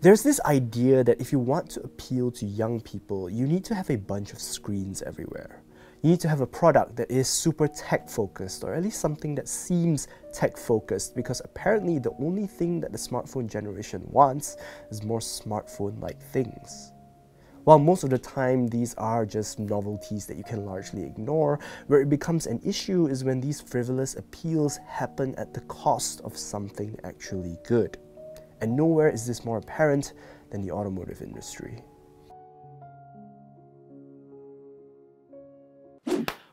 There's this idea that if you want to appeal to young people, you need to have a bunch of screens everywhere. You need to have a product that is super tech-focused, or at least something that seems tech-focused, because apparently the only thing that the smartphone generation wants is more smartphone-like things. While most of the time these are just novelties that you can largely ignore, where it becomes an issue is when these frivolous appeals happen at the cost of something actually good. And nowhere is this more apparent than the automotive industry.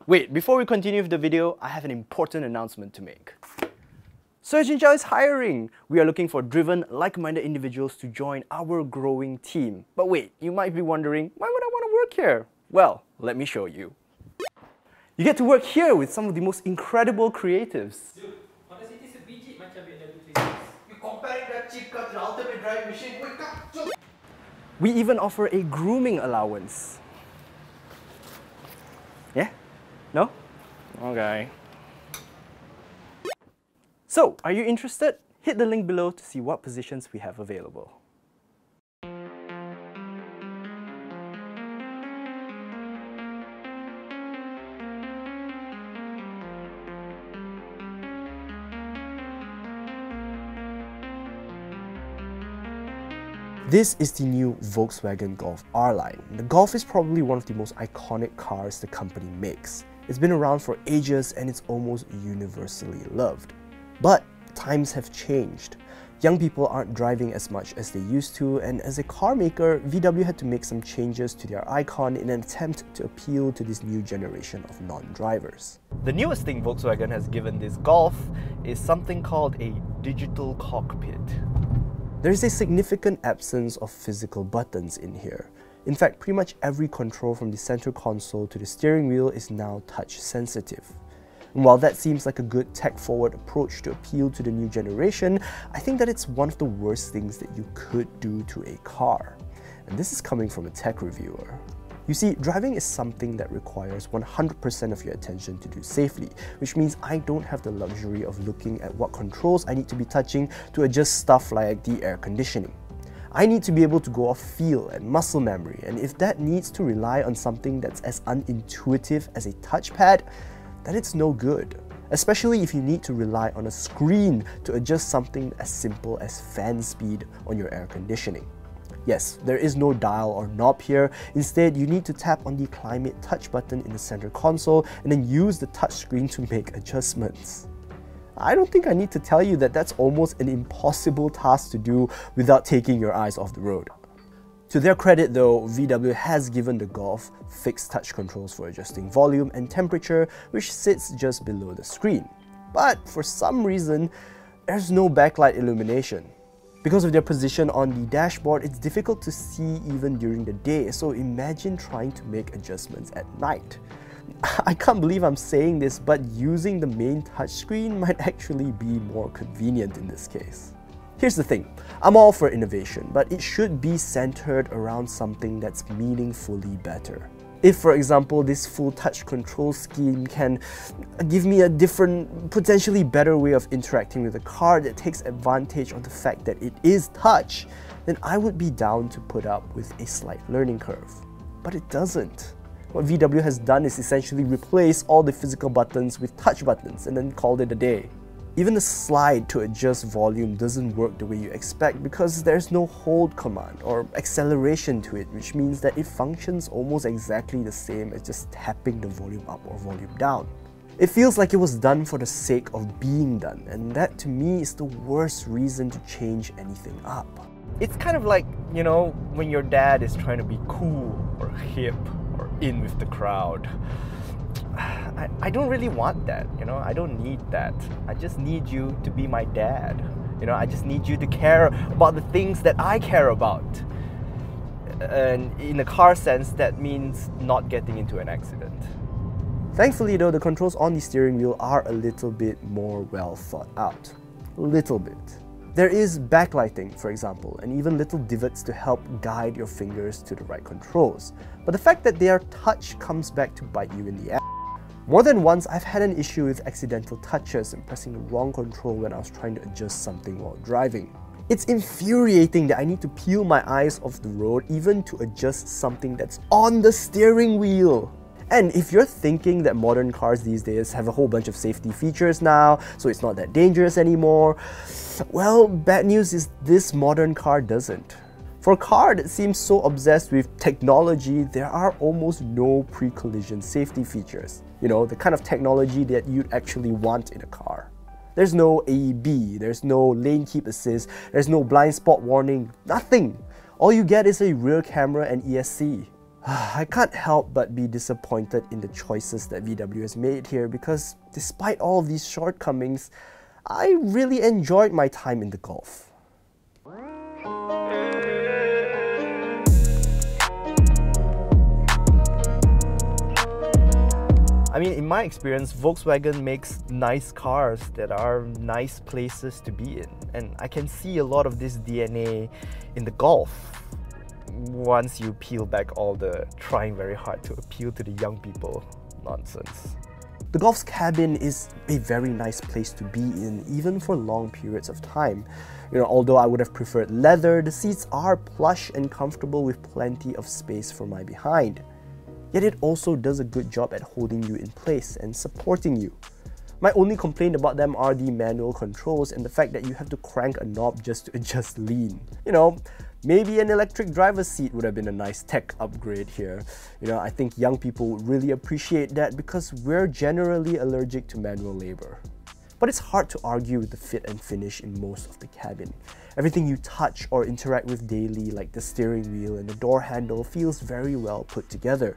Wait, before we continue with the video, I have an important announcement to make. Search Ninja is hiring! We are looking for driven, like-minded individuals to join our growing team. But wait, you might be wondering, why would I want to work here? Well, let me show you. You get to work here with some of the most incredible creatives. Dude, Honda City sebiji macam BMW 3 Series. You comparing that cheap car to the ultimate driving machine, wake up! We even offer a grooming allowance. Yeah? No? Okay. So, are you interested? Hit the link below to see what positions we have available. This is the new Volkswagen Golf R-Line. The Golf is probably one of the most iconic cars the company makes. It's been around for ages and it's almost universally loved. But times have changed. Young people aren't driving as much as they used to, and as a car maker, VW had to make some changes to their icon in an attempt to appeal to this new generation of non-drivers. The newest thing Volkswagen has given this Golf is something called a digital cockpit. There is a significant absence of physical buttons in here. In fact, pretty much every control from the center console to the steering wheel is now touch sensitive. And while that seems like a good tech-forward approach to appeal to the new generation, I think that it's one of the worst things that you could do to a car. And this is coming from a tech reviewer. You see, driving is something that requires 100% of your attention to do safely, which means I don't have the luxury of looking at what controls I need to be touching to adjust stuff like the air conditioning. I need to be able to go off feel and muscle memory, and if that needs to rely on something that's as unintuitive as a touchpad, then it's no good. Especially if you need to rely on a screen to adjust something as simple as fan speed on your air conditioning. Yes, there is no dial or knob here. Instead, you need to tap on the climate touch button in the center console and then use the touchscreen to make adjustments. I don't think I need to tell you that that's almost an impossible task to do without taking your eyes off the road. To their credit though, VW has given the Golf fixed touch controls for adjusting volume and temperature, which sits just below the screen. But for some reason, there's no backlight illumination. Because of their position on the dashboard, it's difficult to see even during the day, so imagine trying to make adjustments at night. I can't believe I'm saying this, but using the main touchscreen might actually be more convenient in this case. Here's the thing, I'm all for innovation, but it should be centered around something that's meaningfully better. If, for example, this full touch control scheme can give me a different, potentially better way of interacting with the car that takes advantage of the fact that it is touch, then I would be down to put up with a slight learning curve. But it doesn't. What VW has done is essentially replace all the physical buttons with touch buttons and then called it a day. Even the slide to adjust volume doesn't work the way you expect because there's no hold command or acceleration to it, which means that it functions almost exactly the same as just tapping the volume up or volume down. It feels like it was done for the sake of being done, and that to me is the worst reason to change anything up. It's kind of like, you know, when your dad is trying to be cool or hip or in with the crowd. I don't really want that, you know, I don't need that. I just need you to be my dad. You know, I just need you to care about the things that I care about. And in a car sense, that means not getting into an accident. Thankfully though, the controls on the steering wheel are a little bit more well thought out. A little bit. There is backlighting, for example, and even little divots to help guide your fingers to the right controls. But the fact that they are touch comes back to bite you in the ass. More than once, I've had an issue with accidental touches and pressing the wrong control when I was trying to adjust something while driving. It's infuriating that I need to peel my eyes off the road even to adjust something that's on the steering wheel. And if you're thinking that modern cars these days have a whole bunch of safety features now, so it's not that dangerous anymore, well, bad news is this modern car doesn't. For a car that seems so obsessed with technology, there are almost no pre-collision safety features. You know, the kind of technology that you'd actually want in a car. There's no AEB, there's no lane keep assist, there's no blind spot warning, nothing. All you get is a rear camera and ESC. I can't help but be disappointed in the choices that VW has made here because despite all of these shortcomings, I really enjoyed my time in the Golf. I mean, in my experience, Volkswagen makes nice cars that are nice places to be in. And I can see a lot of this DNA in the Golf once you peel back all the trying very hard to appeal to the young people nonsense. The Golf's cabin is a very nice place to be in, even for long periods of time. You know, although I would have preferred leather, the seats are plush and comfortable with plenty of space for my behind. Yet it also does a good job at holding you in place and supporting you. My only complaint about them are the manual controls and the fact that you have to crank a knob just to adjust lean. You know, maybe an electric driver's seat would have been a nice tech upgrade here. You know, I think young people would really appreciate that because we're generally allergic to manual labor. But it's hard to argue with the fit and finish in most of the cabin. Everything you touch or interact with daily, like the steering wheel and the door handle, feels very well put together.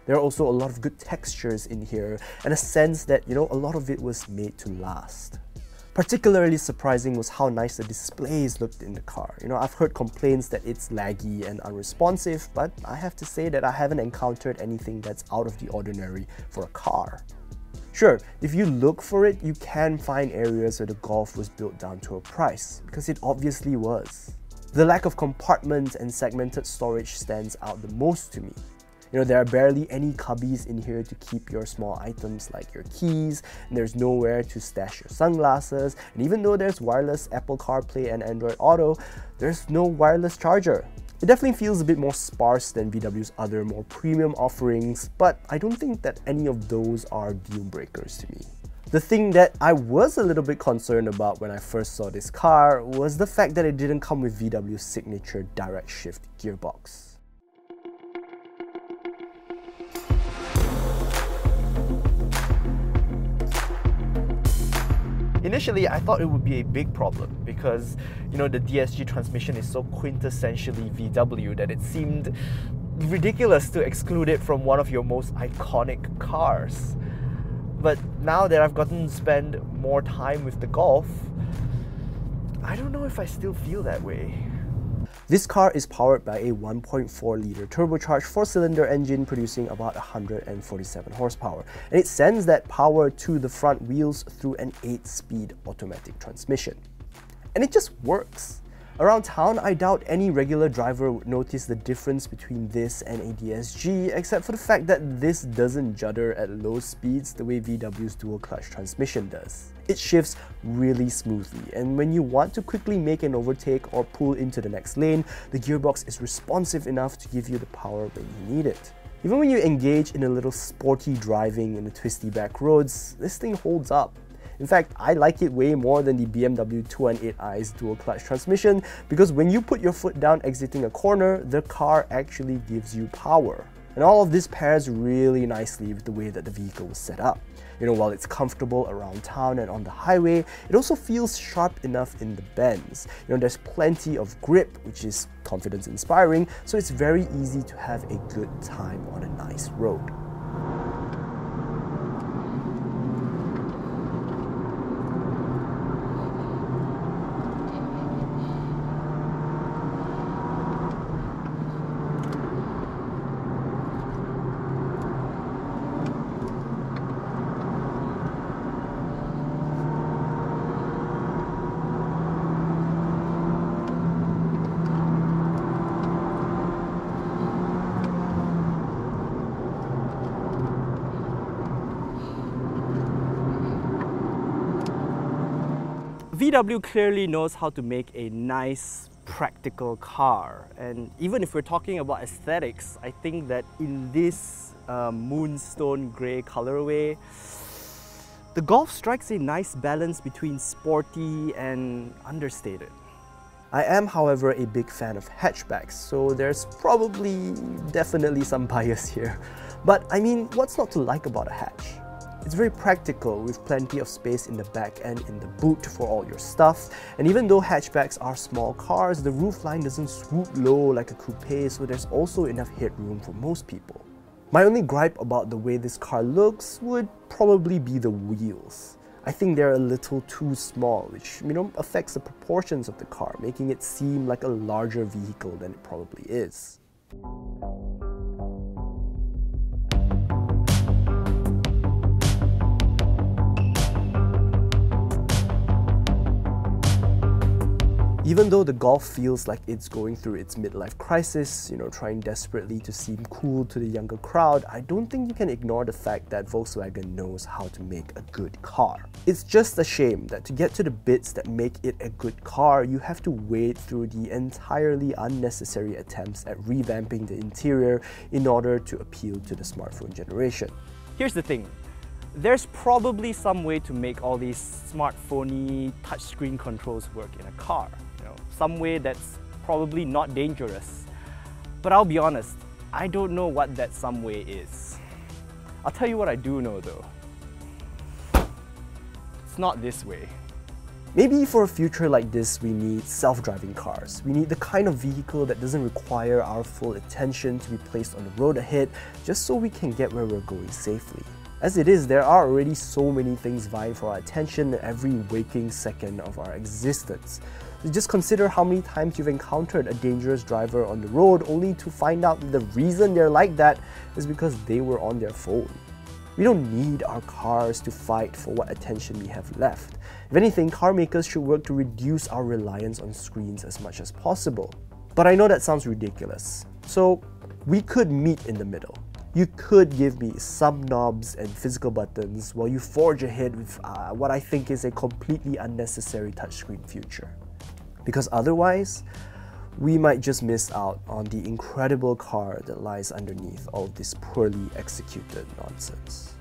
There are also a lot of good textures in here and a sense that, you know, a lot of it was made to last. Particularly surprising was how nice the displays looked in the car. You know, I've heard complaints that it's laggy and unresponsive, but I have to say that I haven't encountered anything that's out of the ordinary for a car. Sure, if you look for it, you can find areas where the Golf was built down to a price, because it obviously was. The lack of compartments and segmented storage stands out the most to me. You know, there are barely any cubbies in here to keep your small items like your keys, and there's nowhere to stash your sunglasses, and even though there's wireless Apple CarPlay and Android Auto, there's no wireless charger. It definitely feels a bit more sparse than VW's other more premium offerings, but I don't think that any of those are deal breakers to me. The thing that I was a little bit concerned about when I first saw this car was the fact that it didn't come with VW's signature direct shift gearbox. Initially, I thought it would be a big problem because, you know, the DSG transmission is so quintessentially VW that it seemed ridiculous to exclude it from one of your most iconic cars. But now that I've gotten to spend more time with the Golf, I don't know if I still feel that way. This car is powered by a 1.4-litre turbocharged 4-cylinder engine producing about 147 horsepower, and it sends that power to the front wheels through an 8-speed automatic transmission. And it just works. Around town, I doubt any regular driver would notice the difference between this and a DSG, except for the fact that this doesn't judder at low speeds the way VW's dual-clutch transmission does. It shifts really smoothly, and when you want to quickly make an overtake or pull into the next lane, the gearbox is responsive enough to give you the power when you need it. Even when you engage in a little sporty driving in the twisty back roads, this thing holds up. In fact, I like it way more than the BMW 218i's dual-clutch transmission because when you put your foot down exiting a corner, the car actually gives you power. And all of this pairs really nicely with the way that the vehicle was set up. You know, while it's comfortable around town and on the highway, it also feels sharp enough in the bends. You know, there's plenty of grip, which is confidence-inspiring, so it's very easy to have a good time on a nice road. VW clearly knows how to make a nice, practical car. And even if we're talking about aesthetics, I think that in this moonstone grey colorway, the Golf strikes a nice balance between sporty and understated. I am, however, a big fan of hatchbacks, so there's definitely some bias here. But I mean, what's not to like about a hatch? It's very practical with plenty of space in the back and in the boot for all your stuff. And even though hatchbacks are small cars, the roofline doesn't swoop low like a coupe, so there's also enough headroom for most people. My only gripe about the way this car looks would probably be the wheels. I think they're a little too small, which affects the proportions of the car, making it seem like a larger vehicle than it probably is. Even though the Golf feels like it's going through its midlife crisis, trying desperately to seem cool to the younger crowd, I don't think you can ignore the fact that Volkswagen knows how to make a good car. It's just a shame that to get to the bits that make it a good car, you have to wade through the entirely unnecessary attempts at revamping the interior in order to appeal to the smartphone generation. Here's the thing. There's probably some way to make all these smartphone-y touchscreen controls work in a car. Some way that's probably not dangerous. But I'll be honest, I don't know what that some way is. I'll tell you what I do know though. It's not this way. Maybe for a future like this, we need self-driving cars. We need the kind of vehicle that doesn't require our full attention to be placed on the road ahead, just so we can get where we're going safely. As it is, there are already so many things vying for our attention every waking second of our existence. So just consider how many times you've encountered a dangerous driver on the road only to find out that the reason they're like that is because they were on their phone. We don't need our cars to fight for what attention we have left. If anything, car makers should work to reduce our reliance on screens as much as possible. But I know that sounds ridiculous. So we could meet in the middle. You could give me some knobs and physical buttons while you forge ahead with what I think is a completely unnecessary touchscreen future. Because otherwise, we might just miss out on the incredible car that lies underneath all of this poorly executed nonsense.